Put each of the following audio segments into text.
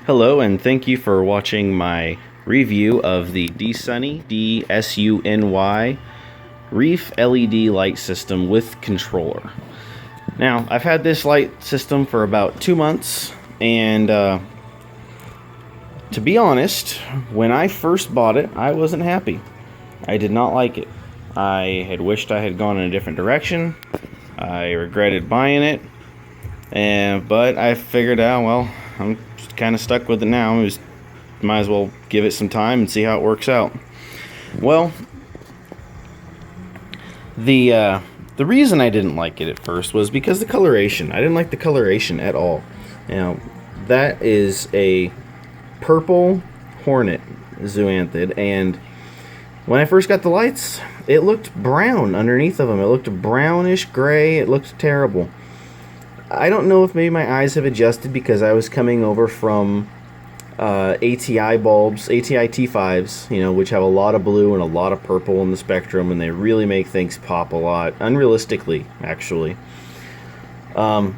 Hello, and thank you for watching my review of the DSunY, DSunY Reef LED light system with controller. Now, I've had this light system for about 2 months, and to be honest, when I first bought it, I wasn't happy. I did not like it. I had wished I had gone in a different direction. I regretted buying it, but I figured out, well, I'm kind of stuck with it now. Might as well give it some time and see how it works out. Well, the reason I didn't like it at first was because the coloration. I didn't like the coloration at all. Now, that is a purple hornet zoanthid, and when I first got the lights, it looked brown underneath of them. It looked brownish gray. It looked terrible. I don't know if maybe my eyes have adjusted because I was coming over from ATI bulbs, ATI T5s, which have a lot of blue and a lot of purple in the spectrum, and they really make things pop a lot, unrealistically, actually. I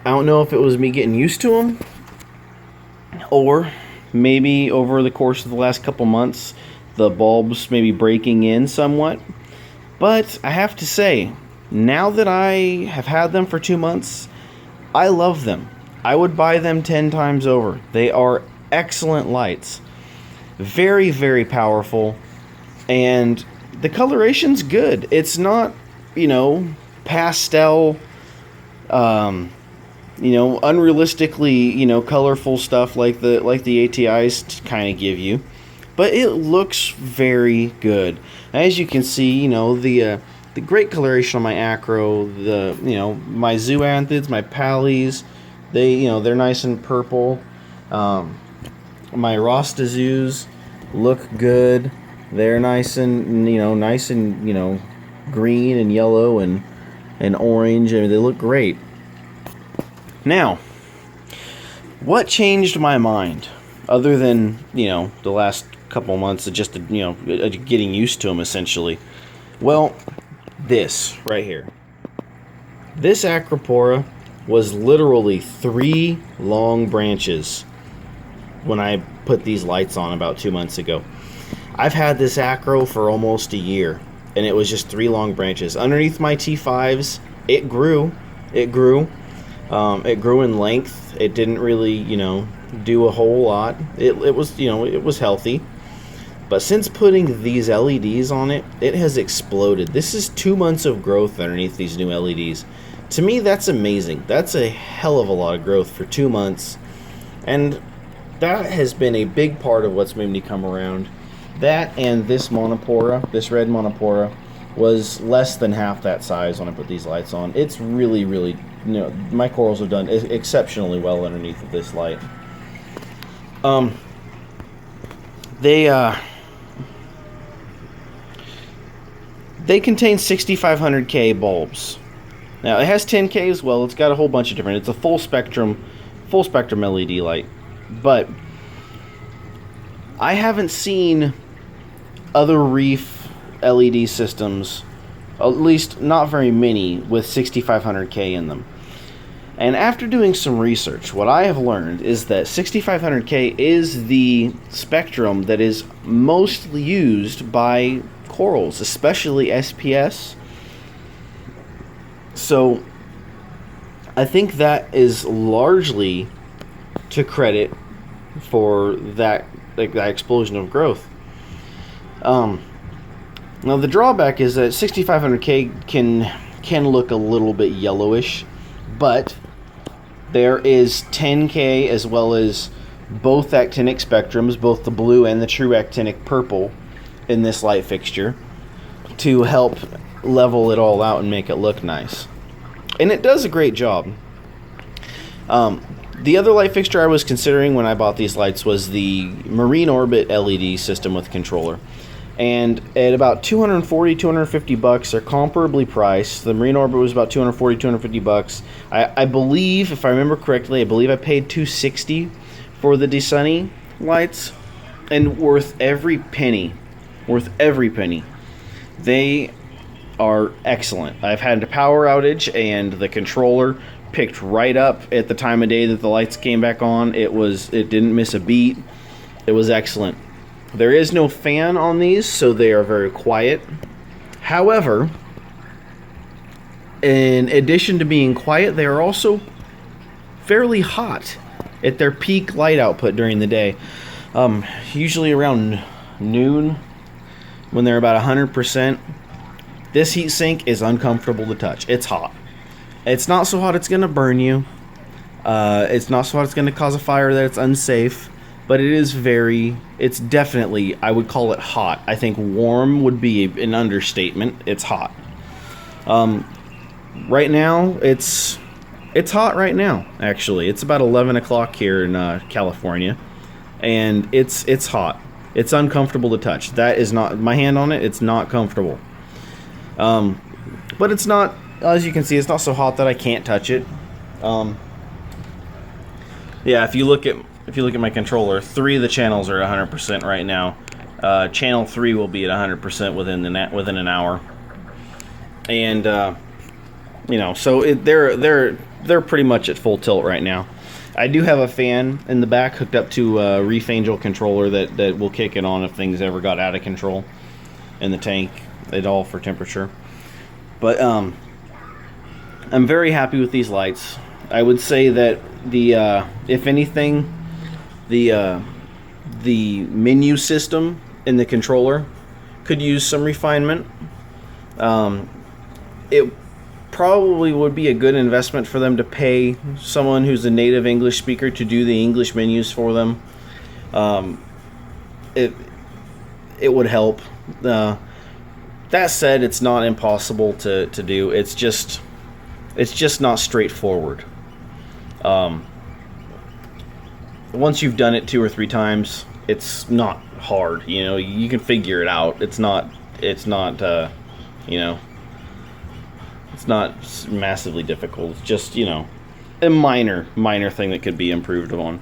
don't know if it was me getting used to them, or maybe over the course of the last couple months, the bulbs maybe breaking in somewhat. But I have to say, now that I have had them for 2 months, I love them. I would buy them 10 times over. They are excellent lights. Very, very powerful. And the coloration's good. It's not, pastel, unrealistically, colorful stuff like the ATIs kind of give you. But it looks very good. As you can see, the great coloration on my acro, my zoanthids, my pallies, they're nice and purple. My rostazoos look good. They're nice and green and yellow and orange. I mean, they look great. Now, what changed my mind, other than the last couple months of just getting used to them, essentially? Well, this right here. This acropora was literally 3 long branches when I put these lights on about 2 months ago. I've had this acro for almost a year, and it was just 3 long branches. Underneath my T5s, it grew. It grew in length. It didn't really, do a whole lot. It was healthy. But since putting these LEDs on it, it has exploded. This is 2 months of growth underneath these new LEDs. To me, that's amazing. That's a hell of a lot of growth for 2 months. And that has been a big part of what's made me come around. That and this monopora, this red monopora, was less than half that size when I put these lights on. It's really, really, my corals have done exceptionally well underneath of this light. They contain 6500K bulbs. Now, it has 10K as well. It's got a whole bunch of different. It's a full spectrum LED light. But I haven't seen other reef LED systems, at least not very many, with 6500K in them. And after doing some research, what I have learned is that 6500K is the spectrum that is mostly used by corals, especially SPS. So I think that is largely to credit for that explosion of growth. Now the drawback is that 6500K can look a little bit yellowish, but there is 10K as well as both actinic spectrums, both the blue and the true actinic purple, in this light fixture to help level it all out and make it look nice. And it does a great job. The other light fixture I was considering when I bought these lights was the Marine Orbit LED system with controller. And at about $250 they're comparably priced. The Marine Orbit was about $250. I believe, if I remember correctly, I paid $260 for the DSunY lights, and worth every penny. They are excellent. I've had a power outage, and the controller picked right up at the time of day that the lights came back on. It didn't miss a beat. It was excellent. There is no fan on these, so they are very quiet. However, in addition to being quiet, they are also fairly hot at their peak light output during the day. Usually around noon, when they're about 100%, this heatsink is uncomfortable to touch. It's hot. It's not so hot it's going to burn you. It's not so hot it's going to cause a fire that it's unsafe. But it's definitely, I would call it hot. I think warm would be an understatement. It's hot. Right now, it's hot right now, actually. It's about 11 o'clock here in California. And it's hot. It's uncomfortable to touch. That is not, my hand on it, it's not comfortable. But it's not, as you can see, it's not so hot that I can't touch it. Yeah, if you look at my controller, 3 of the channels are 100% right now. Channel 3 will be at 100% within an hour. And so they're pretty much at full tilt right now. I do have a fan in the back hooked up to a Reef Angel controller that will kick it on if things ever got out of control in the tank at all for temperature. But I'm very happy with these lights. I would say that if anything, the menu system in the controller could use some refinement. It probably would be a good investment for them to pay someone who's a native English speaker to do the English menus for them. It would help. That said, it's not impossible to do. It's just not straightforward. Once you've done it 2 or 3 times, it's not hard. You can figure it out. It's not massively difficult. It's just, a minor thing that could be improved on.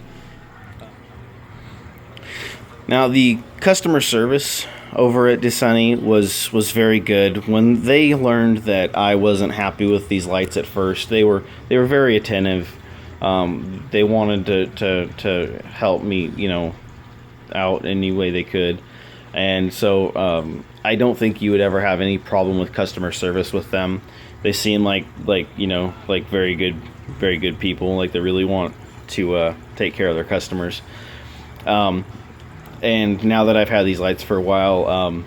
Now, the customer service over at DSunY was very good. When they learned that I wasn't happy with these lights at first, they were very attentive. They wanted to help me, out any way they could. And so I don't think you would ever have any problem with customer service with them. They seem like very good people. Like they really want to take care of their customers. And now that I've had these lights for a while, I'm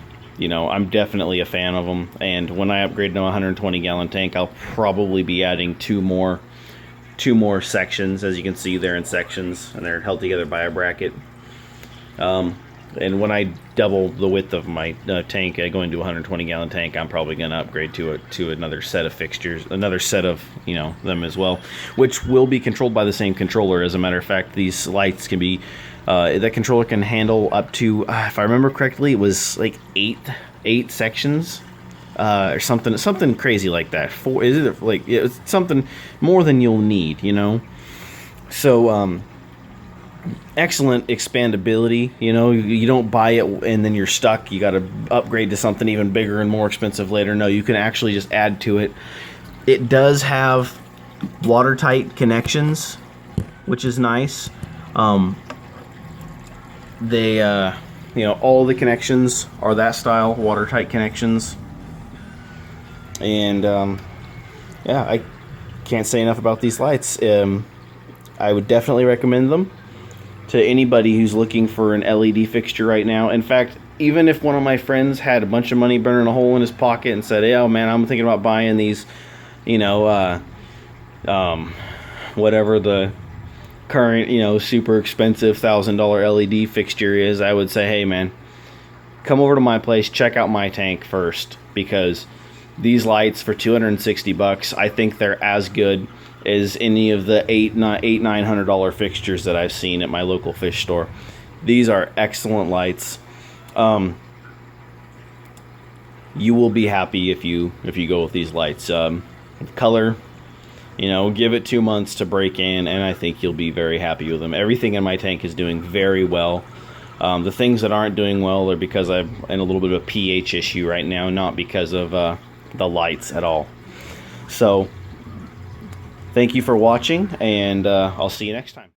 definitely a fan of them. And when I upgrade to a 120-gallon tank, I'll probably be adding two more sections. As you can see, they're in sections, and they're held together by a bracket. And when I double the width of my tank, going to a 120-gallon tank, I'm probably going to upgrade to another set of fixtures, another set of them as well, which will be controlled by the same controller. As a matter of fact, these lights can be that controller can handle up to, if I remember correctly, it was like eight sections. Or something crazy like that. It's something more than you'll need, So, excellent expandability. You don't buy it and then you're stuck. You got to upgrade to something even bigger and more expensive later. No, you can actually just add to it. It does have watertight connections, which is nice. All the connections are that style, watertight connections. And I can't say enough about these lights. I would definitely recommend them to anybody who's looking for an LED fixture right now. In fact, even if one of my friends had a bunch of money burning a hole in his pocket and said, "Hey, oh man, I'm thinking about buying these," whatever the current, super expensive $1,000 LED fixture is, I would say, hey man, come over to my place, check out my tank first, because these lights for $260, I think they're as good as any of the $900 fixtures that I've seen at my local fish store. These are excellent lights. You will be happy if you go with these lights. Color, give it 2 months to break in, and I think you'll be very happy with them. Everything in my tank is doing very well. The things that aren't doing well are because I'm in a little bit of a pH issue right now, not because of the lights at all. So Thank you for watching, and I'll see you next time.